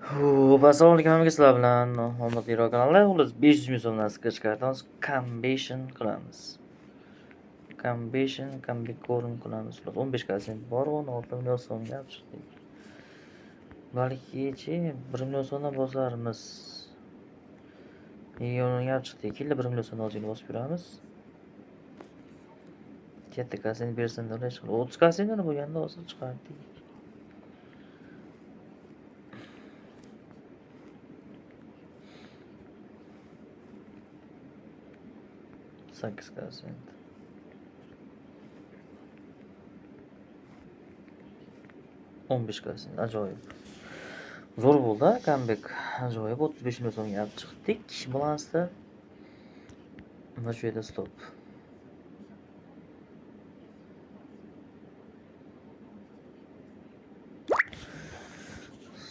Assalomu alaykum hammaga, sizlar bilan Muhammad Hiro kanali. Xullas 500 ming so'mdan sketch kartamiz, combination qilamiz. Comeback ko'rin qilamiz. 15 konsent bor, 16 million so'mga chiqdik. Balki-chi 1 million so'mdan bosarmiz. Millionga chiqdik. 1 million so'mdan ozgina bosib yuramiz. Katta konsent bersin deb 30 konsentni bo'lganda hozir chiqardik. Sakkiz konsent. O'n besh konsent. Ajoyib. Zo'r bo'ldi, comeback. Ajoyib. 35 million so'mga olib chiqdik. Balansda mana shu yerda stop.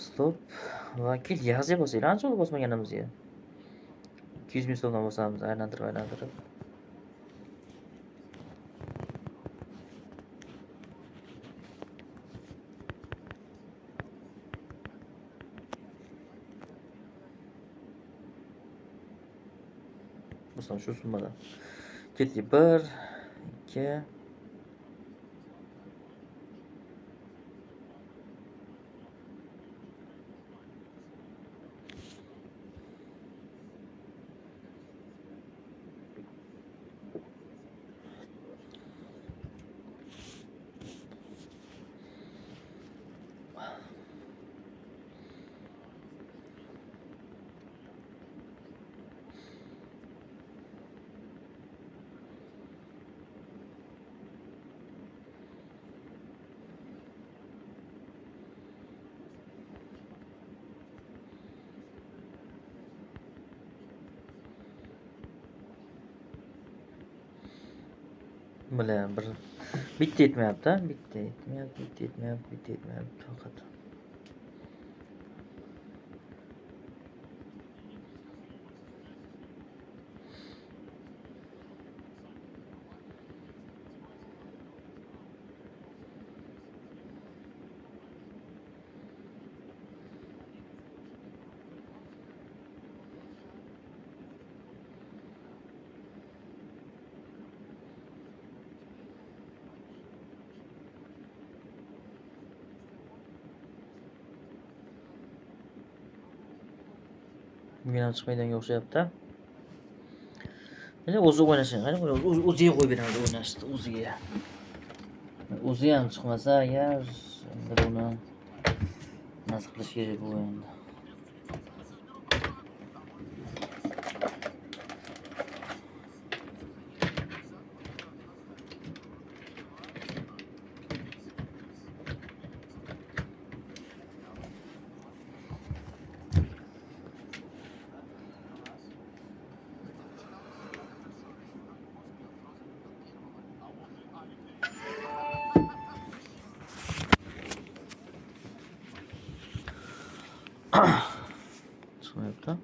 Stop. Vakil yazga bosaylik. Ancha bosmaganimizga. 200 ming so'mdan bosamiz, aylantirib. Masalan, shu summada. Ketdik 1, 2 bilan bitta yetmayapti, bitta yetmayapti faqat. Bugun chiqmaydanga o'xshayapti. Mana o'zi o'ynashini qani, o'ziga qo'yib beradi o'ynashni, o'ziga. O'zi ham chiqmasa agar bir uni nasib qilish kerak bu endi. Çıkmayıptı.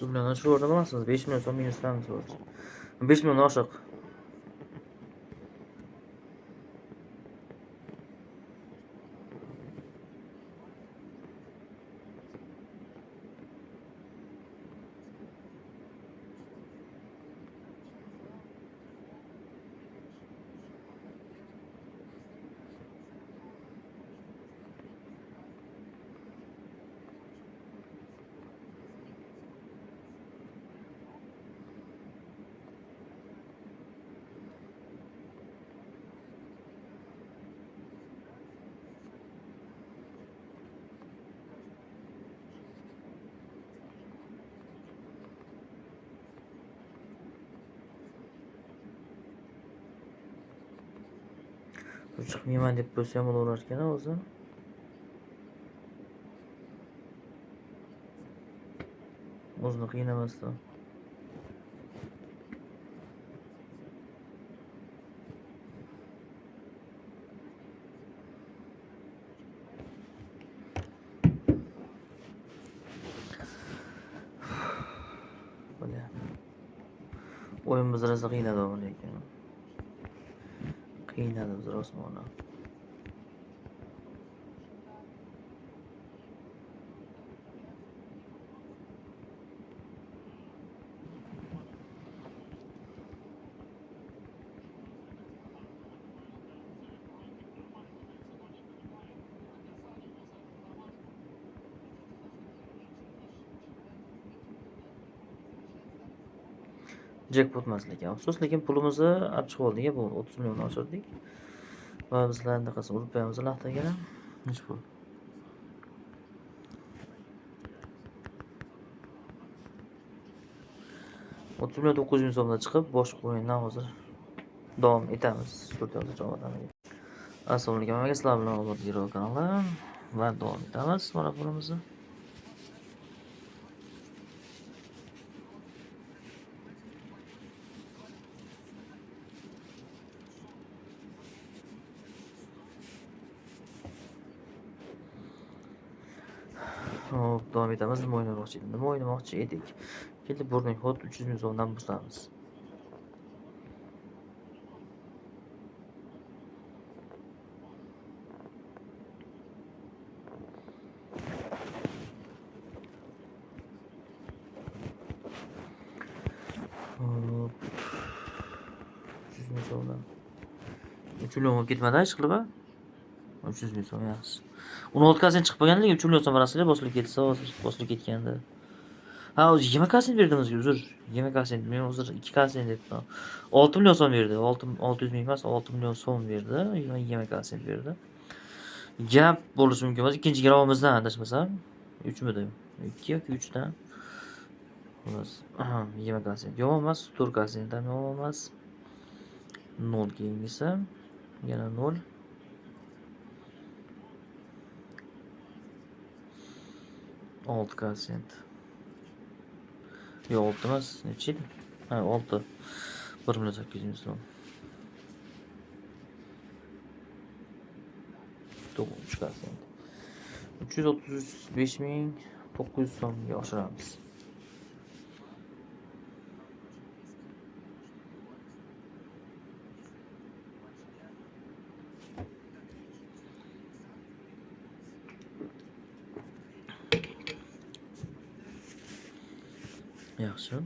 Milyon şu orada bulamazsınız. 5 milyon son minuslar mı soracak? 5 milyon aşağı. chiqmayman deb qo'ysa ham bo'laverar ekan o'zi. O'zini qiynamasdan. Böyle. Oyun bizrası qiynadı onu lekin. Qiynadı bizlar Osmonni. Jackpot emas lekin afsus, lekin pulimizni olib chiqib oldik bu 30 million oshirdik. Va bizlar anaqasi urib qo'yamiz laxtaga. Nech pul? $30 million 900 ming so'mdan chiqib boshqa o'yindan hozir davom etamiz. Surtamiz javobatlarga. Assalomu alaykum hammaga, sizlar bilan Obod Giro kanali va davom etamiz marafonimizni. Hop, davom etamiz. Nima o'ynamoqchi edim? Nima o'ynamoqchi edik? Keldi Burning Hot 300 ming so'mdan boshlaymiz. Hop. 300 ming so'mdan. 3 million ketmadi hech qilib a? 300 ming so'm yaxshi. 16 kasen chiqib qolganligi 3 million so'm orasida bosilib ketsa, hozir bosilib ketgandi. Ha, o'zi 20 kasen berdimiz, uzr. 20 kasen, men hozir 2 kasen debman. 6 million so'm berdi. 600 ming emas, 6 million so'm berdi. 20 kasen berdi. Gap bo'lishi mumkin emas. Ikkinchi gravimizdan adashmasam, 3 midi? 2 yoki 3 dan. Xolos. 20 kasen. Yomon emas, 4 kasen ham yomon emas. 0 keyingisi, yana 0. Olti kassent. Yo'q, 6 emas, necha edi? Ha, 6. 1 million 800 ming so'm. 3 kassent. 335 ming 900 so'mga oshiramiz. Yaxshi.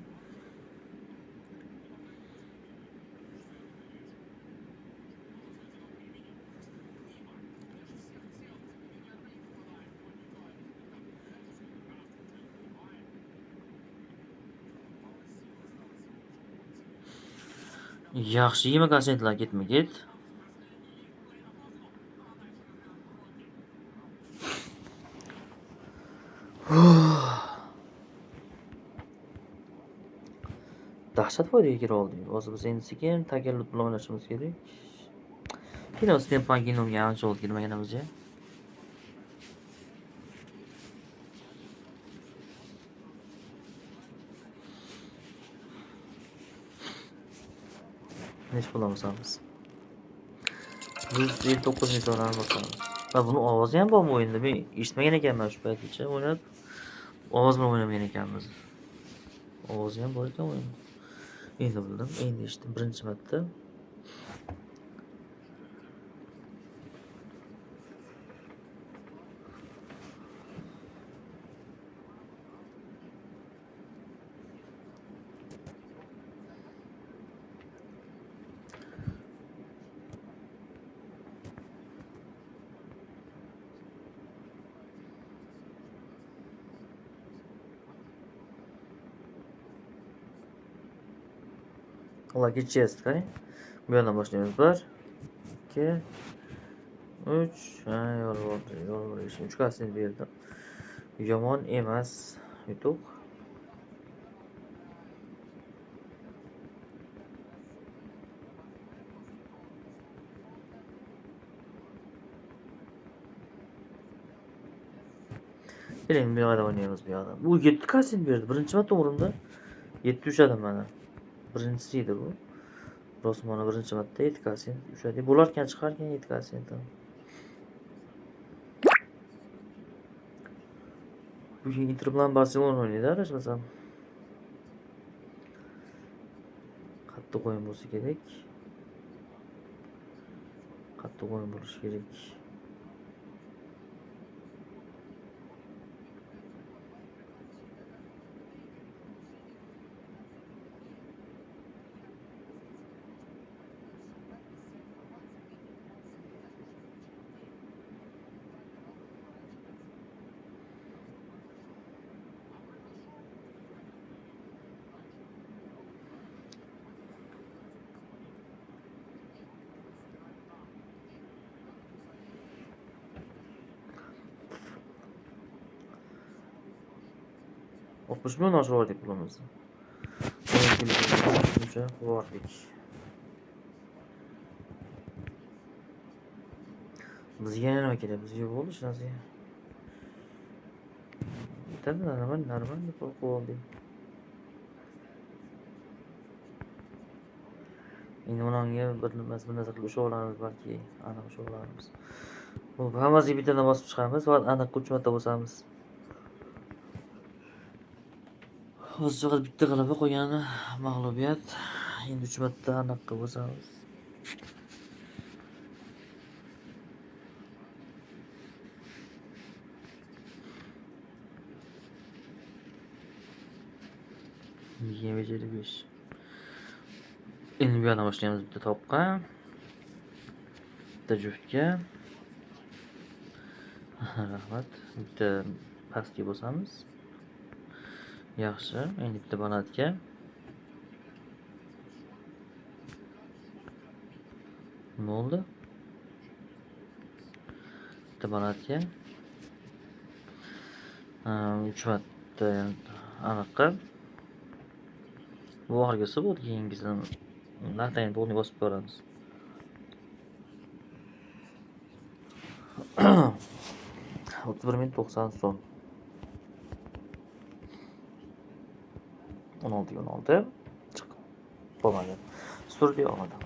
Yaxshi, 20 kassentlar ketma-ket. Dahshat foydaga kira oldik. Hozir biz endi sekin takalluf bilan o'ynashimiz kerak. Kino Steampan kinoga ancha vaqt kirmaganimiz-ya. Nech pul olamiz? 159 ming so'mdan boshlaymiz. Va buni ovozi ham bormi o'yinda? Men eshitmagan ekanman shu paytgacha o'ynab. Ovoz bilan o'ynamagan ekanmiz. Ovozi ham bor ekan o'yinda. Endi bildim, endi eshitdim birinchi marta. Lucky chest qarang. Bu yerdan boshlaymiz. 1 2 3 yo'l 3 kassent berdi. Yomon emas. Yutuq. Keling bu yoqda o'ynaymiz bu yoqda. Bu 7 kasin berdi. Birinchi marta umrimda 7 ushladim mana. Birinchisi edi bu. Rosmona birinchi marta 7 kasin ushladik. Bo'larkan chiqarkan 7 kasin. Bu Inter bilan Barselona o'ynaydi, adashmasam. Qattiq o'yin bo'lsa kerak. Qattiq o'yin bo'lishi kerak. Oltmuş milyon aşağı vardık bulamızda. Vardık. Bizga nima kerak? Bizga bo'ldi shu narsa. Tabii normal deb qo'yib oldik. Endi unga bir narsa qilib ushlaganimiz balki aniq ushlaganimiz. Bu hammasiga bittadan bosib chiqamiz va aniq 3 marta bosamiz. Hozir faqat bitta g'alaba qolgani mag'lubiyat. Endi 3 marta aniq qilib bosamiz. Yigirma beceri 5. Endi bu yoqdan boshlaymiz bitta to'pqa. Bitta juftga. Rahmat. Bitta pastga bosamiz. Yaxshi. Endi bitta banatga. Nima bo'ldi? Bitta banatga. 3 marta aniq qilib. Bu oxirgisi bo'ldi, keyingisidan naqtayin bo'lni bosib ko'ramiz. 31 minut 90 so'm. 16 chiq. Bo'lmadi. Surdi olmadim.